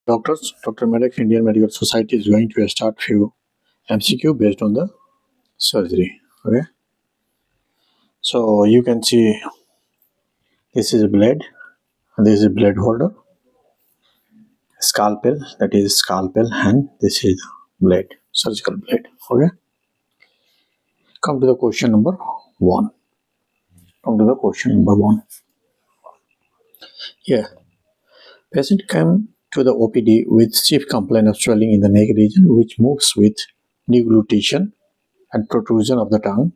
Doctors, Dr.MedEx Indian Medical Society is going to start few MCQ based on the surgery. Okay. So you can see this is a blade, this is a blade holder, scalpel, that is scalpel, and this is blade, surgical blade. Okay. Come to the question number 1. Here, patient came to the OPD with chief complaint of swelling in the neck region, which moves with deglutition and protrusion of the tongue.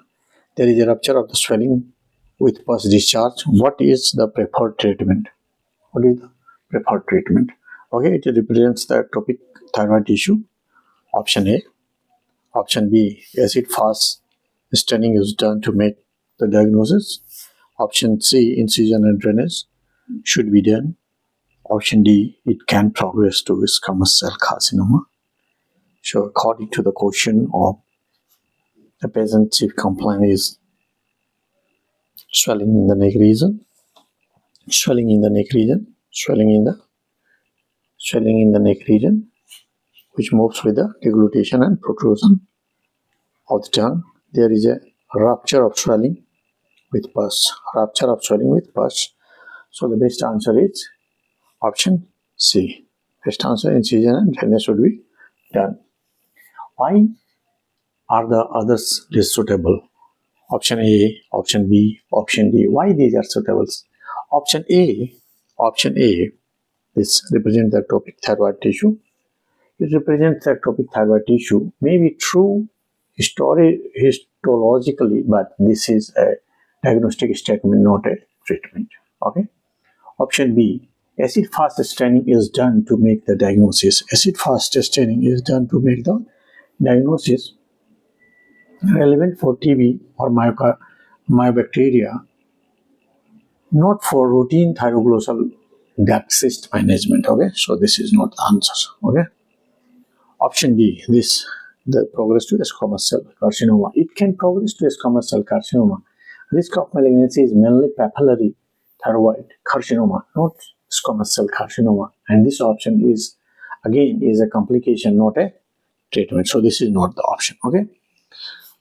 There is a rupture of the swelling with pus discharge. What is the preferred treatment? Okay, it represents the ectopic thyroid tissue. Option A. Option B. Acid fast staining is done to make the diagnosis. Option C. Incision and drainage should be done. Option D. It can progress to squamous cell carcinoma. So according to the question of the patient's chief complaint is swelling in the neck region, swelling in the neck region, which moves with the deglutition and protrusion of the tongue. There is a rupture of swelling with pus. So the best answer is option C. Best answer, incision and drainage should be done. Why are the others less suitable? Option A, option B, option D. Why these are suitable? Option A, this represents the ectopic thyroid tissue. It represents the ectopic thyroid tissue. May be true histologically, but this is a diagnostic statement, not a treatment. Okay. Option B, acid fast staining is done to make the diagnosis. Relevant for TB or myobacteria, not for routine thyroglossal duct cyst management. Okay, so this is not the answer. Okay. Option D, the progress to squamous cell carcinoma. It can progress to squamous cell carcinoma. Risk of malignancy is mainly papillary thyroid carcinoma, not squamous cell carcinoma. And this option is a complication, not a treatment. So this is not the option. Okay.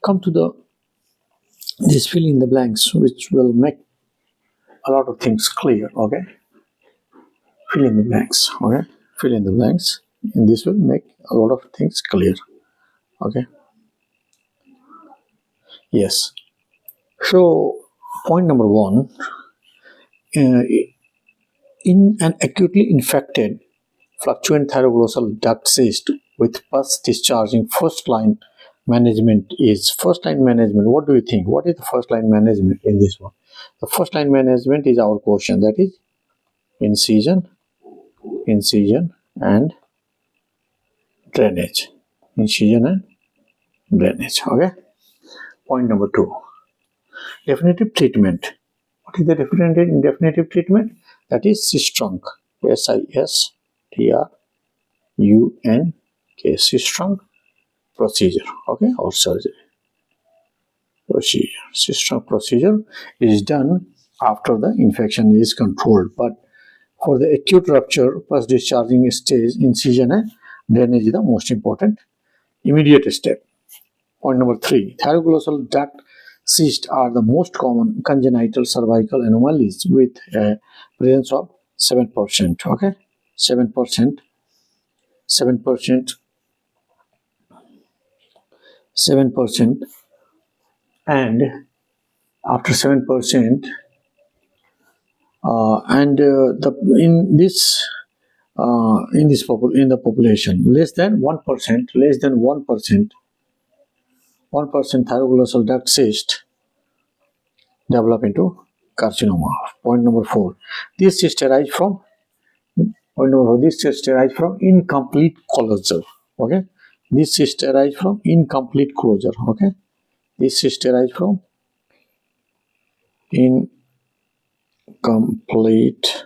Come to this fill in the blanks, which will make a lot of things clear. Okay. Fill in the blanks. And this will make a lot of things clear. Okay. Yes. So point number 1, in an acutely infected fluctuant thyroglossal duct cyst with pus discharging, first line management. What do you think? What is the first line management in this one? The first line management is our question, that is incision and drainage. Okay. Point number 2, definitive treatment. What is the definitive treatment? That is cystrunk. SISTRUNK. Cystrunk procedure. Okay, or surgery. Cystrunk procedure is done after the infection is controlled, but for the acute rupture, pus discharging stage, incision and drainage is the most important immediate step. Point number 3, thyroglossal duct cysts are the most common congenital cervical anomalies with a presence of 7%. Okay, 7%, and after 7%, in the population, less than 1% thyroglossal duct cyst develop into carcinoma. Point number 4, this cyst arise from incomplete closure. Okay, this cyst arise from incomplete closure. Okay, this cyst arise from incomplete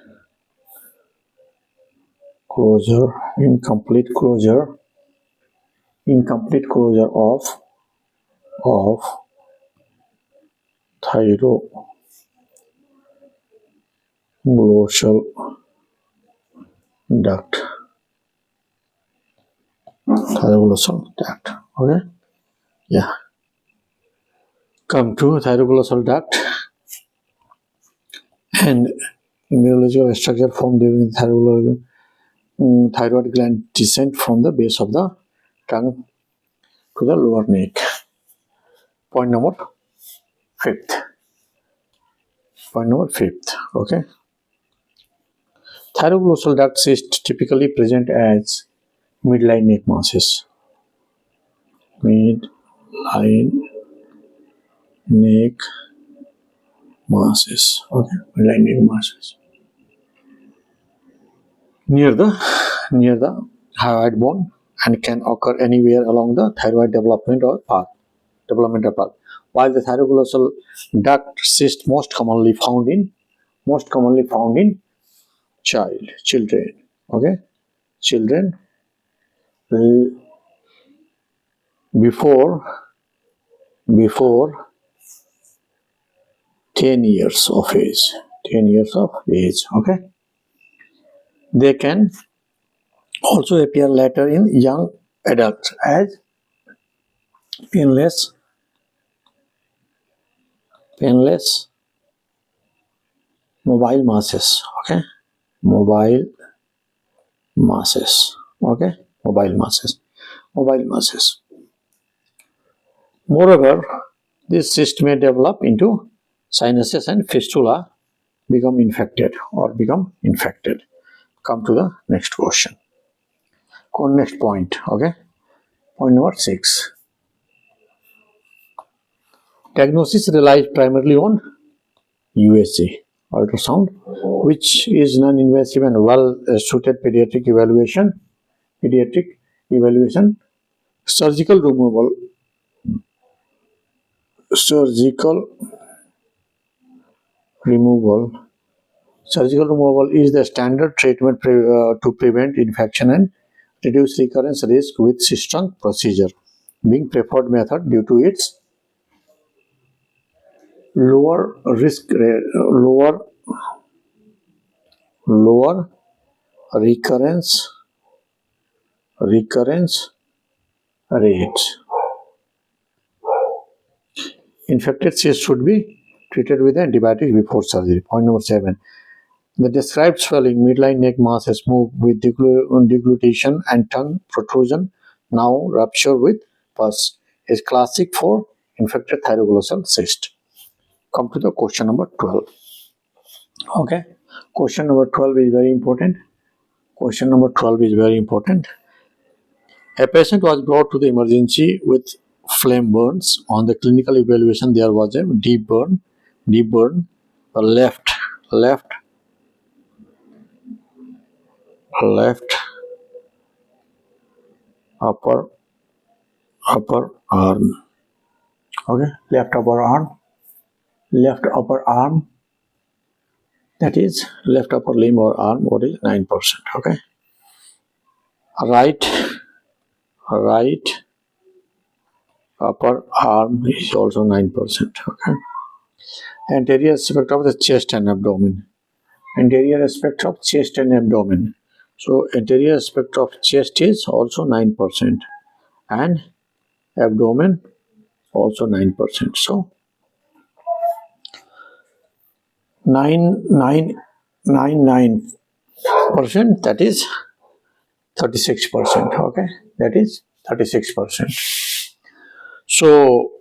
closure of thyroglossal duct. Thyroglossal duct. Okay. Yeah. Come to thyroglossal duct and neurological structure formed during thyroid gland descent from the base of the tongue to the lower neck. Point number fifth. Point number fifth. Okay. Thyroglossal duct cysts typically present as midline neck masses. Midline neck masses. Okay. Midline neck masses. Near the hyoid bone and can occur anywhere along the thyroid developmental path. While the thyroglossal duct cyst most commonly found in children. Okay, children before 10 years of age. 10 years of age. Okay, they can also appear later in young adults as painless mobile masses. Okay, mobile masses. Okay, mobile masses. Moreover, this cyst may develop into sinuses and fistula, become infected. Come to the next question. Next point. Okay, point number 6. Diagnosis relies primarily on USG, ultrasound, which is non-invasive and well-suited pediatric evaluation. Surgical removal is the standard treatment to prevent infection and reduce recurrence risk with cist-trunk procedure, being preferred method due to its lower recurrence rate. Infected cysts should be treated with antibiotics before surgery. Point number 7. The described swelling, midline neck masses move with deglutition and tongue protrusion, now rupture with pus, is classic for infected thyroglossal cyst. Come to the question number 12. Okay, question number 12 is very important. A patient was brought to the emergency with flame burns. On the clinical evaluation, there was a deep burn, left upper arm. Okay, left upper arm. That is left upper limb or arm. What is 9%? Okay, right upper arm is also 9%. Okay, anterior aspect of the chest and abdomen. So anterior aspect of chest is also 9% and abdomen also 9%. So 9%, that is 36%. Okay, that is 36%. So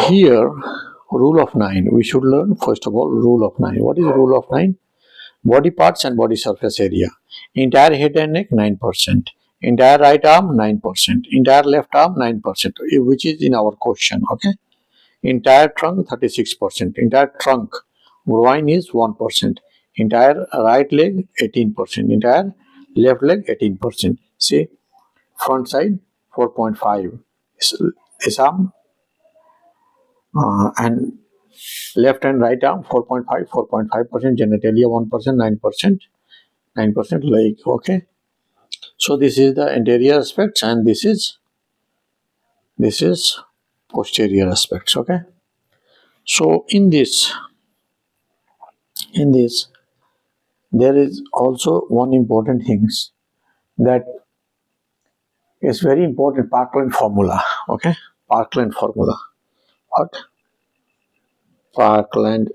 here, rule of 9. We should learn first of all rule of 9. What is rule of 9? Body parts and body surface area. Entire head and neck 9%. Entire right arm 9%. Entire left arm 9%, which is in our question. Okay. Entire trunk 36%. Entire trunk, groin is 1%. Entire right leg 18%. Entire left leg 18%. See, front side 4.5. This arm and left and right arm 4.5%, genitalia 1%, 9% leg. Okay. So this is the anterior aspects and this is posterior aspects. Okay. So in this there is also one important thing, that It's very important, Parkland formula. Okay, Parkland formula. What? Parkland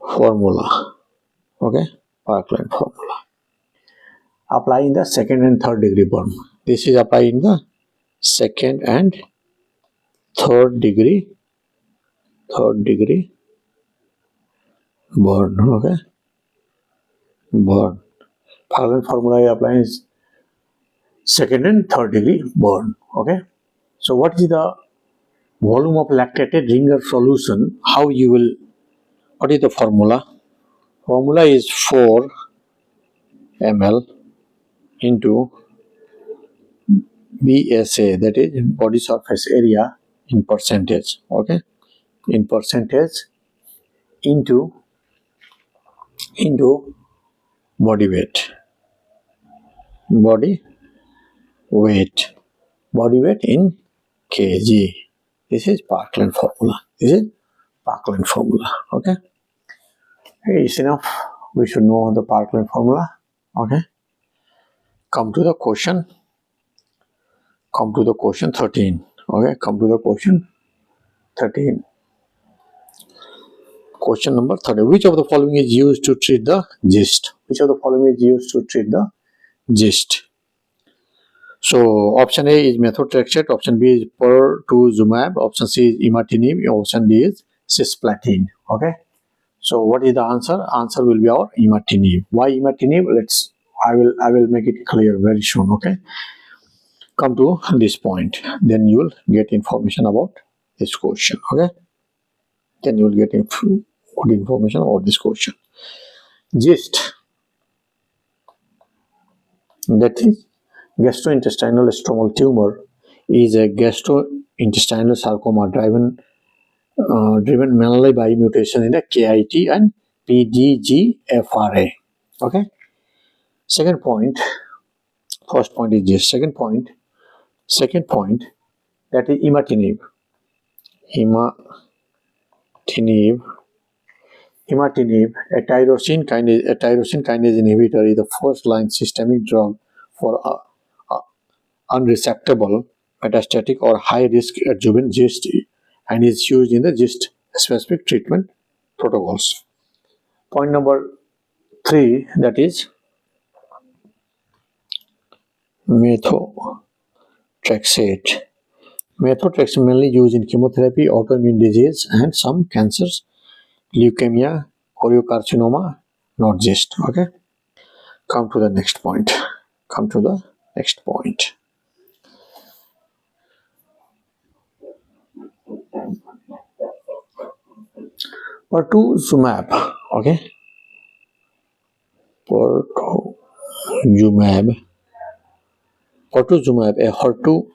formula. Okay, Parkland formula. Apply in the second and third degree burn. This is apply in the second and third degree burn. Okay, burn. Parkland formula applies second and third degree burn. Okay, so what is the volume of lactated ringer solution? How you will? What is the formula? Formula is 4 ml into BSA, that is body surface area, in percentage. Okay, in percentage into body weight. Body weight in kg. This is Parkland formula. Okay, it's enough. We should know the Parkland formula. Okay, come to the question 13. Okay, come to the question 13. Question number 13. Which of the following is used to treat the gist? So option A is methotrexate, option B is pertuzumab, option C is imatinib, option D is cisplatin. Okay, so what is the answer? Answer will be our imatinib. Why imatinib? I will make it clear very soon. Okay, come to this point, then you will get information about this question. Okay, then you will get good information about this question. Gist, that is gastrointestinal stromal tumor, is a gastrointestinal sarcoma driven mainly by mutation in the KIT and PDGFRA. Okay. Second point. First point is gist. Second point, that is imatinib. Imatinib, a tyrosine kinase inhibitor, is the first line systemic drug for unresectable, metastatic, or high risk adjuvant gist, and is used in the gist specific treatment protocols. Point number 3, that is methotrexate. Methotrexate mainly used in chemotherapy, autoimmune disease, and some cancers, leukemia, choriocarcinoma, not gist. Okay. Come to the next point. Pertuzumab. Okay. Pertuzumab, a HER2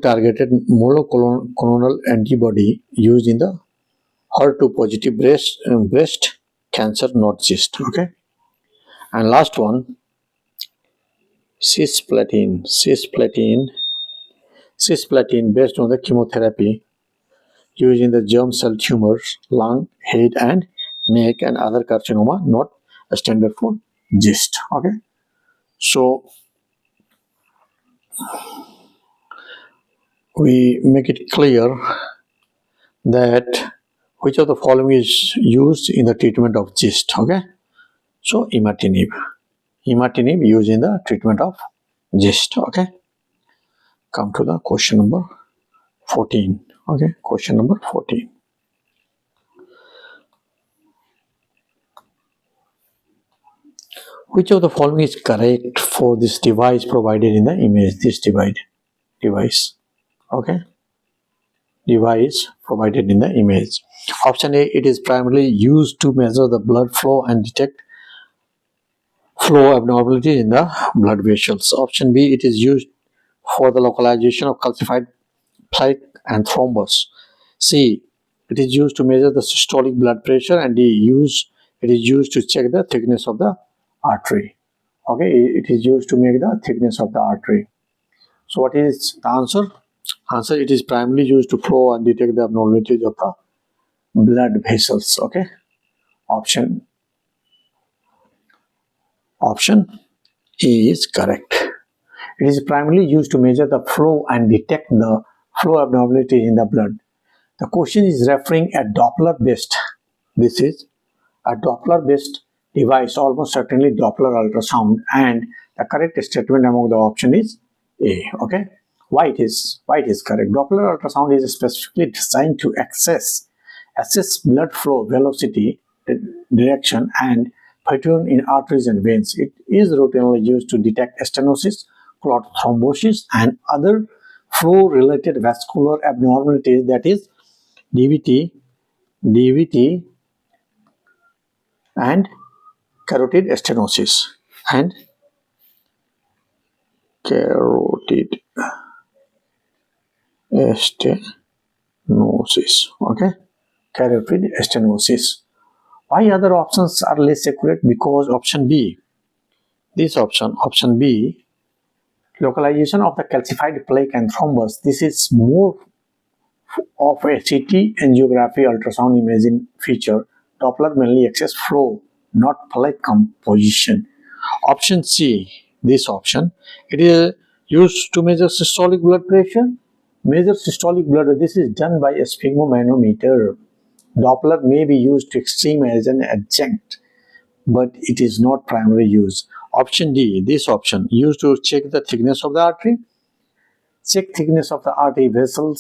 targeted monoclonal antibody used in the HER2 positive breast cancer, not gist. Okay. And last one, cisplatin, based on the chemotherapy used in the germ cell tumors, lung, head, and neck, and other carcinoma, not a standard for gist. Okay. So we make it clear that which of the following is used in the treatment of gist. Okay. So imatinib used in the treatment of gist. Okay. Come to the question number 14. Okay, question number 14. Which of the following is correct for this device provided in the image? This device. Okay. Device provided in the image. Option A, it is primarily used to measure the blood flow and detect flow abnormality in the blood vessels. Option B, it is used for the localization of calcified plaque and thrombus. C, it is used to measure the systolic blood pressure. And D, it is used to check the thickness of the artery. Okay, it is used to make the thickness of the artery. So what is the answer? Answer, it is primarily used to flow and detect the abnormalities of the blood vessels. Okay, option is correct. It is primarily used to measure the flow and detect the flow abnormalities in the blood. The question is referring a Doppler-based. This is a Doppler-based device, almost certainly Doppler ultrasound, and the correct statement among the option is A. Okay, why it is correct. Doppler ultrasound is specifically designed to assess blood flow, velocity, direction, and pattern in arteries and veins. It is routinely used to detect stenosis, clot thrombosis, and other flow-related vascular abnormalities, that is DVT, and carotid stenosis and carotid stenosis. Okay, carotid stenosis. Why other options are less accurate? Because option B, option B, localization of the calcified plaque and thrombus. This is more of a CT angiography ultrasound imaging feature. Doppler mainly access flow, not plaque composition. Option C, this option, it is used to measure systolic blood pressure. Measure systolic blood, this is done by a sphygmomanometer. Doppler may be used to extreme as an adjunct, but it is not primary use. Option D, this option, used to check the thickness of the artery. Check thickness of the artery vessel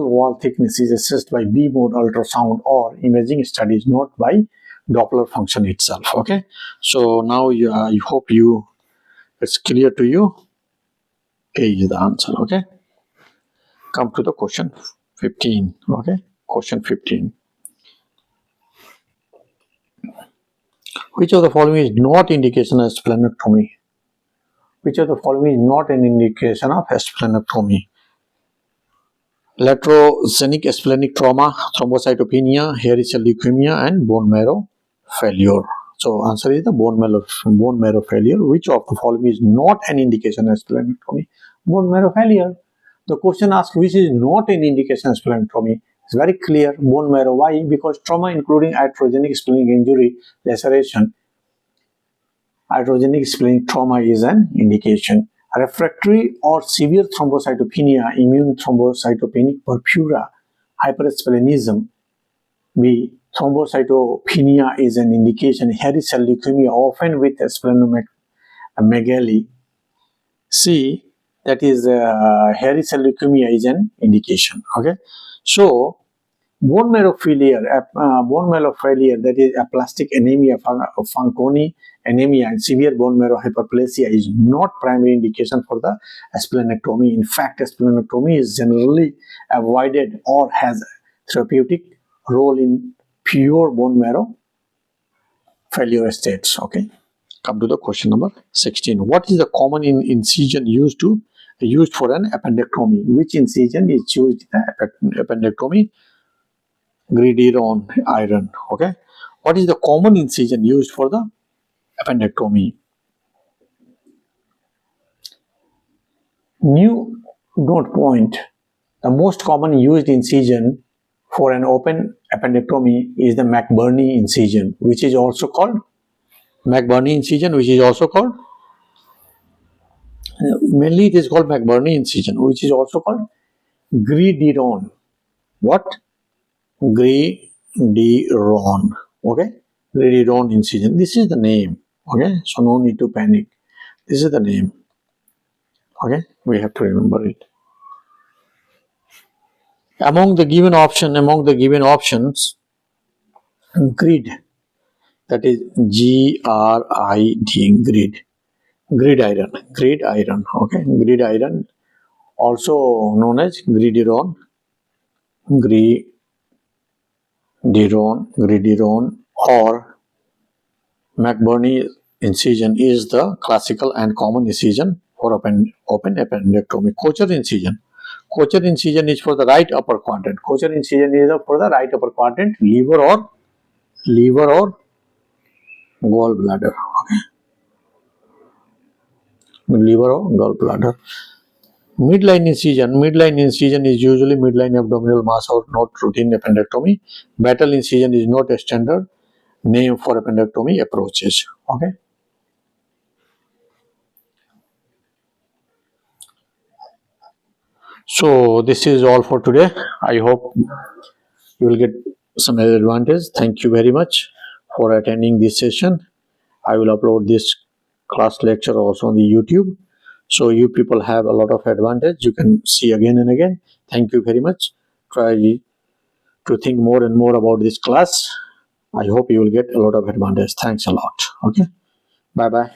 wall thickness is assessed by B-mode ultrasound or imaging studies, not by Doppler function itself. Okay, so now I hope it's clear to you. A is the answer. Okay, come to the question 15. Okay, question 15. Which of the following is not indication of splenectomy? Which of the following is not an indication of splenectomy? Laterogenic splenic trauma, thrombocytopenia, hairy cell leukemia, and bone marrow failure. So answer is the bone marrow failure. Which of the following is not an indication of splenectomy? Bone marrow failure. The question asks which is not an indication of splenectomy. It's very clear, bone marrow. Why? Because trauma including iatrogenic splenic injury, laceration, iatrogenic splenic trauma is an indication. Refractory or severe thrombocytopenia, immune thrombocytopenic purpura, hypersplenism. B. Thrombocytopenia is an indication. Hairy cell leukemia, often with splenomegaly. C. That is hairy cell leukemia is an indication. Okay, so bone marrow failure, that is aplastic anemia, Fanconi anemia, and severe bone marrow hyperplasia is not primary indication for the splenectomy. In fact, splenectomy is generally avoided or has therapeutic role in pure bone marrow failure states. Okay, come to the question number 16. What is the common incision used for an appendectomy? Which incision is used in the appendectomy? Gridiron iron. Okay, what is the common incision used for the appendectomy? New note point. The most common used incision for an open appendectomy is the McBurney incision, which is also called mainly it is called McBurney incision, which is also called Gridiron. What? Gridiron. Okay, Gridiron incision. This is the name. Okay, so no need to panic. This is the name. Okay, we have to remember it. Among the given options, grid, that is GRID, gridiron. Okay, gridiron, also known as gridiron, or McBurney incision is the classical and common incision for open appendectomy. Kocher incision is for the right upper quadrant. Liver or gallbladder. Okay, liver or gallbladder. Midline incision is usually midline abdominal mass or not routine appendectomy. Battle incision is not a standard name for appendectomy approaches. Okay. So this is all for today. I hope you will get some advantage. Thank you very much for attending this session. I will upload this class lecture also on the YouTube. So you people have a lot of advantage. You can see again and again. Thank you very much. Try to think more and more about this class. I hope you will get a lot of advantage. Thanks a lot. Okay. Bye bye.